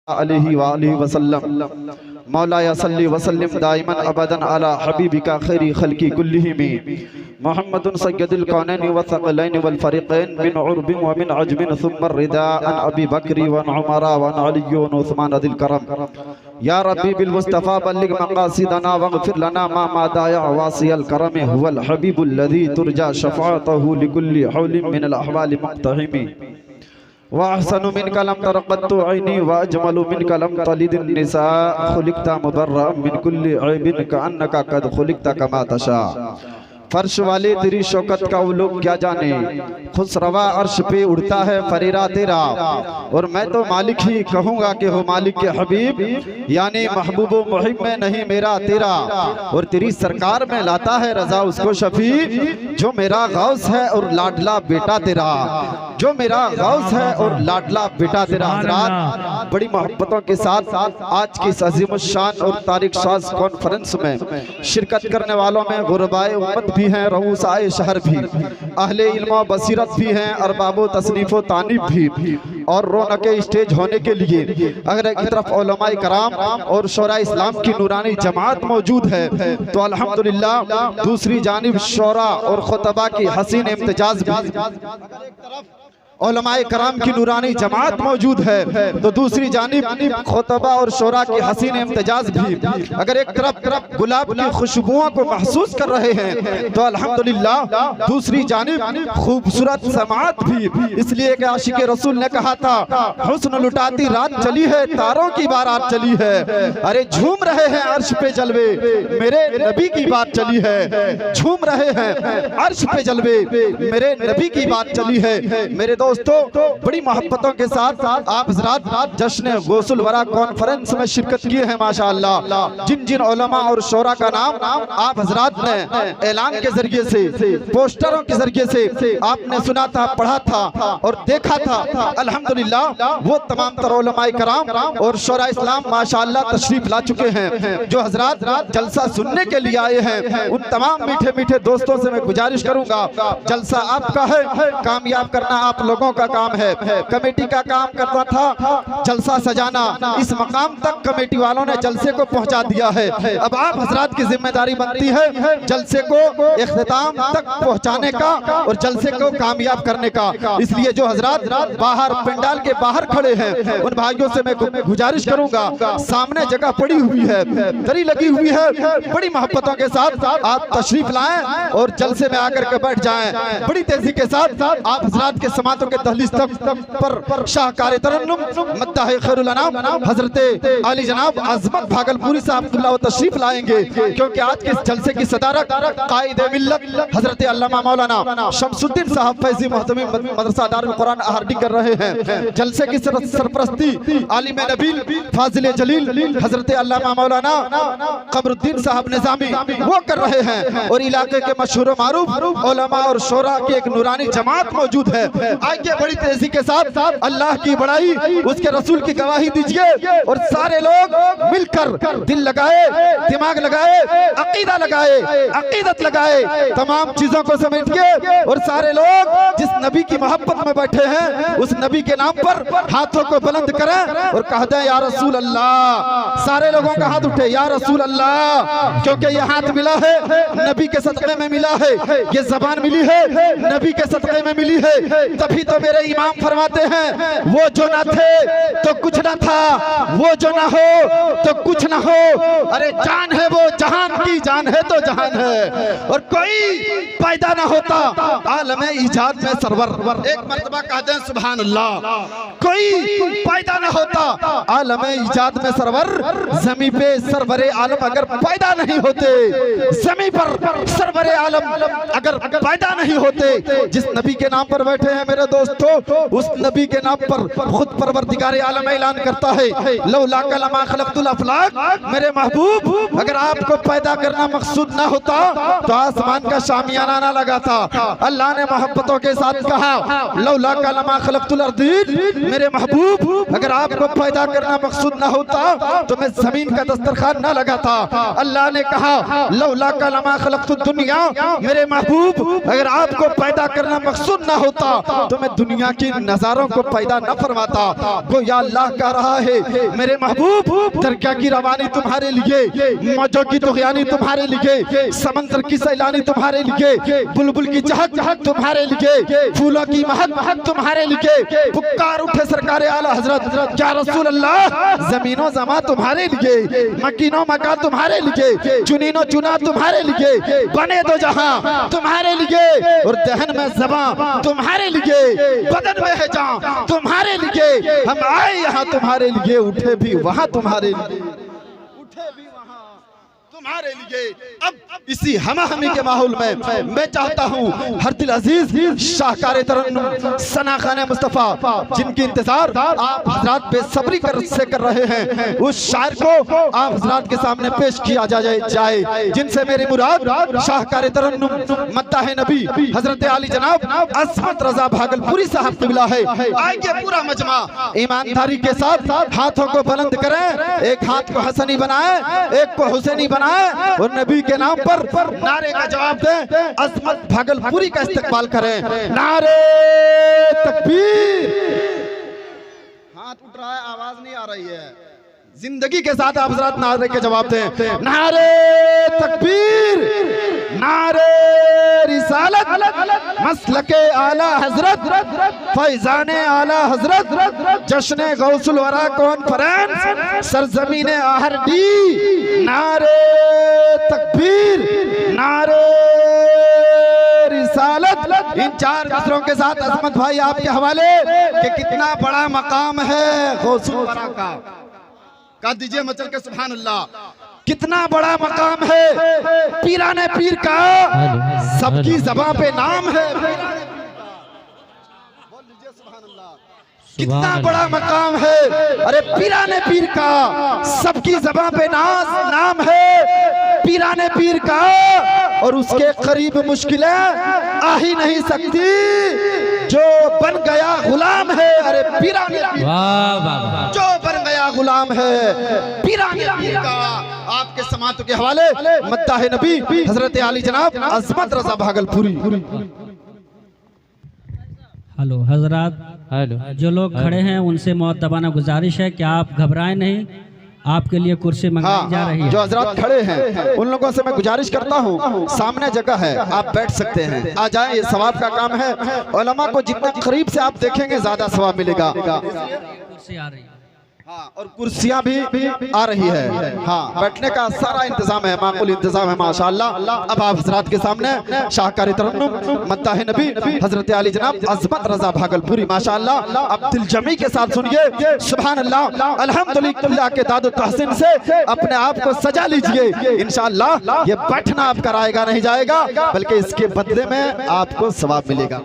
अलैहि वसल्लम मौलाया सल्ली वसल्लिम दाइमन अबदन अला हबीबिका खैरी खल्की कुल्लिहिम मुहम्मदुन सय्यदुल कौनैन व सकलैन वल फरीक़ैन मिन उर्बिन व मिन अजमिन सुम्मा रिदा अन अबी बकरी व उमर व अली व उस्मान अदिल करम या रब्बी बिल मुस्तफा बल्लिग मक़ासिदना वग़फिर लना मा मादाया वासियल करम हुवल हबीबुल लज़ी तुरजा शफ़ाअतहु लिकुल्लि हौलिन मिनल अहवालि मुक़तहिमी वाहसनु मिन कलम तरक़त्तु ऐनी वाजमलु मिन कलम तलिदिन निसा खुलिक़ता मुबर्रा मिन कुल्लि ऐबिन कअन्नका क़द खुलिक़ता कमा तशा। फर्श वाले तेरी शौकत का वो लोग क्या जाने, खुसरवा अर्श पे उड़ता है फरीरा तेरा, और मैं तो मालिक ही कहूँगा कि हो मालिक के हबीब, यानी महबूब मुहिब में नहीं मेरा तेरा, और तेरी सरकार में लाता है रजा उसको शफी जो मेरा गौस है और लाडला बेटा तेरा, जो मेरा गौस है और लाडला बेटा तेरा। हज़रात बड़ी मोहब्बतों के साथ आज की इस अज़ीमुश्शान और तारीख साज कॉन्फ्रेंस में शिरकत करने वालों में गुरबाए उम्मत भी हैं, रऊसाए शहर भी, अहले इल्म व बसीरत भी हैं, अरबाबो तसनीफ़ो तानीब भी, और रौनके स्टेज होने के लिए अगर एक तरफ उलमाए कराम और शोरा इस्लाम की नूरानी जमात मौजूद है तो अल्हम्दुलिल्लाह दूसरी जानिब शोरा और खुतबा की हसीन इम्तिजाज भी, उलमाए कराम की नूरानी जमात मौजूद है तो दूसरी जानिब खुतबा और शोरा की हसीन इम्तिजाज भी, अगर एक तरफ गुलाब की खुशबुओं को महसूस कर रहे हैं तो अल्हम्दुलिल्लाह दूसरी जानिब खूबसूरत समात भी। इसलिए कि आशिक रसूल ने कहा था, हुस्न लुटाती रात चली है, तारों की बारात चली है, अरे झूम रहे हैं अर्श पे जलवे, मेरे नबी की बात चली है, झूम रहे हैं अर्श पे जलवे, मेरे नबी की बात चली है। मेरे दोस्तों बड़ी मोहब्बतों के साथ आप हज़रात जश्न गौसुल वरा कॉन्फ्रेंस में शिरकत किए हैं माशाअल्लाह। जिन जिन उलमा और शोरा का नाम आप हज़रात ने ऐलान के जरिए से, पोस्टरों के जरिए से आपने सुना था, पढ़ा था और देखा था, अल्हम्दुलिल्लाह वो तमाम तर उलमाए कराम और शोरा इस्लाम माशाअल्लाह तशरीफ ला चुके हैं। जो हज़रात जलसा सुनने के लिए आए हैं उन तमाम मीठे मीठे दोस्तों से मैं गुजारिश करूंगा, जलसा आपका है, कामयाब करना आप लोगों का काम है। कमेटी का काम करता था जलसा सजाना, इस मकाम तक कमेटी वालों ने जलसे को पहुंचा दिया है, अब आप हजरात की जिम्मेदारी बनती है जलसे को इख्तिताम तक पहुंचाने का और जलसे को कामयाब करने का। इसलिए जो हजरात बाहर पंडाल के बाहर खड़े हैं उन भाइयों से मैं गुजारिश करूंगा, सामने जगह पड़ी हुई है, दरी लगी हुई है, बड़ी मोहब्बतों के साथ आप तशरीफ लाएं और जलसे में आकर के बैठ जाएं। बड़ी तेजी के साथ आप हजरात के समातों के दहलीज पर शाहकार तरन्नुम मद्दाह खैरुल अनाम हजरत आली जनाब अज़मत भागलपुरी साहब तशरीफ लाएंगे, क्योंकि आज के इस जलसे की सदारत कायदे मिल्लत हजरत अल्लामा मौलाना शमसुद्दीन साहब फैजी मोहतमी मदरसा दारुल कुरान आहरडी कर रहे हैं। जलसे की सरपरस्ती आलिम नबील फाजिल जलील हजरत अल्लामा मौलाना कमरुद्दीन साहब निजामी वो कर रहे हैं, और इलाके के मशहूर मारूफ उलमा और शोरा की एक नूरानी जमात मौजूद है। आइए बड़ी तेजी के साथ अल्लाह की बड़ाई, उसके रसूल की गवाही दीजिए और सारे लोग मिलकर दिल लगाए, दिमाग लगाए, अकीदा लगाए, अकीदत लगाए, तमाम चीजों को समेटिए और सारे लोग जिस नबी की मोहब्बत में बैठे हैं उस नबी के नाम पर हाथों को बुलंद करें और कह दें या रसूल अल्लाह। सारे लोगों का हाथ उठे या रसूल अल्लाह, क्योंकि ये हाथ मिला है नबी के सदक़े में मिला है, ये ज़बान मिली है नबी के सदक़े में मिली है। तभी तो मेरे इमाम फरमाते हैं वो जो ना थे तो कुछ ना था, वो जो ना हो तो कुछ ना हो, अरे जान है वो जहान की, जान है तो जहान है, और कोई पैदा ना होता आलम ईजाद में सरवर, एक मर्तबा कहते हैं सुभान अल्लाह, कोई पैदा ना होता आलम ईजाद में सरवर, जमी पे सरवरे आलम अगर पैदा नहीं होते, जमी पर सरवरे आलम अगर पैदा नहीं होते, जिस नबी के नाम पर बैठे हैं मेरे दोस्तों उस नबी के नाम पर खुद परवरदिगार आलम ऐलान करता है लौला कलमा खलक़तुल अफ़लाक, मेरे महबूब अगर आपको पैदा करना मकसूद ना होता तो आसमान का शामियाना ना लगा था। अल्लाह ने मोहब्बतों के साथ कहा लौला कलमा खलक़तुल अर्दीन, मेरे महबूब अगर आपको पैदा करना मकसूद ना होता तो मैं जमीन का दस्तरखान ना लगाता। अल्लाह ने कहा लौला का लमा खलक़तु दुनिया, मेरे महबूब अगर आपको पैदा करना मकसूद ना होता तो मैं दुनिया की नजारों को पैदा न फरमाता। गोया अल्लाह कह रहा है मेरे महबूब दरिया की रवानी तुम्हारे लिए, मौजों की तुग़यानी तुम्हारे लिए, समंदर की सैलानी तुम्हारे लिए, बुलबुल की चहक चहक तुम्हारे लिए, फूलों की महक तुम्हारे लिए, पुकार उठे सरकारे आला हजरत या रसूल अल्लाह, ज़मीनो ज़मा तुम्हारे लिए, मकीनो मका तुम्हारे लिए, चुनीनो चुना तुम्हारे लिए, बने दो जहां तुम्हारे लिए, और दहन में ज़बां तुम्हारे लिए, बदन में है जान तुम्हारे लिए। हम आए यहाँ तुम्हारे लिए, उठे भी वहां तुम्हारे लिए, उठे भी वहां तुम्हारे लिए। अब इसी हमा-हमी के माहौल में मैं चाहता हूँ हर दिल अजीज शाहकार तरन्नुम सना खान मुस्तफ़ा, जिनकी इंतजार आप हजरात बेसब्री से कर रहे हैं, उस शायर को आप हजरात के सामने पेश किया जाए, जिनसे मेरी मुराद शाहकार तरन्नुम मद्दाह नबी हजरत आली जनाब अस्मत रजा भागलपुरी साहब क़िबला है। आइए पूरा मजमा ईमानदारी के साथ हाथों को बुलंद करें, एक हाथ को हसनी बनाए, एक को हुसैनी बनाए, और नबी के नाम पर नारे का जवाब दें, अस्मत भागलपुरी का इस्तेमाल करें। नारे तकबीर। हाथ उठ रहा है, आवाज नहीं आ रही है। जिंदगी के साथ आप हजरात नारे के जवाब दें। नारे तकबीर, नारे रिसालत, मसलके आला हजरत, फैजाने आला हजरत, जश्ने गौसुल वरा कॉन्फ्रेंस, सरजमीने आहरडी। नारे तकबीर, नारे रिसालत। इन चार नजरों के साथ अस्मत भाई आपके हवाले कि कितना बड़ा मकाम है गौसुल वरा का। कह दीजिए मचल के सुभान अल्लाह, कितना बड़ा मकाम है पीराने पीर का, सबकी ज़बान पे नाम है। बोल लीजिए सुभान अल्लाह, कितना बड़ा मकाम है, अरे पीराने पीर का, सबकी ज़बान पे नाम है पीराने पीर का, और उसके करीब मुश्किलें आ ही नहीं सकती, जो बन गया गुलाम है। अरे पीराने पीर जो बन गया गुलाम है पीराने पीर का। आपके समातों के हवाले मद्दाह नबी हजरत आली जनाब अस्मत रजा भागलपुरी। हेलो हजरात, हेलो जो लोग खड़े हैं उनसे मुअद्दबाना गुजारिश है कि आप घबराएं नहीं, आपके लिए कुर्सी मंगाई जा रही है। जो हजरात खड़े हैं उन लोगों से मैं गुजारिश करता हूँ, सामने जगह है, आप बैठ सकते हैं, आ जाएं, ये सवाब का काम है। उलमा को जितना करीब से आप देखेंगे ज्यादा सवाब मिलेगा। कुर्सी आ रही है, हाँ, और कुर्सियां भी आ रही है। हाँ, बैठने का सारा इंतजाम है, माकूल इंतजाम है माशाअल्लाह। अब आप हजरात के सामने शाहकार तरन्नुम मद्दाह नबी हजरत आली जनाब अस्मत रजा भागलपुरी माशाअल्लाह। अब दिल जमी के साथ सुनिए सुभान अल्लाह, अल्हम्दुलिल्लाह के दाद तहसीन से अपने आप को सजा लीजिए। इंशाअल्लाह ये बैठना आपका रायगा नहीं जाएगा, बल्कि इसके बदले में आपको सवाब मिलेगा।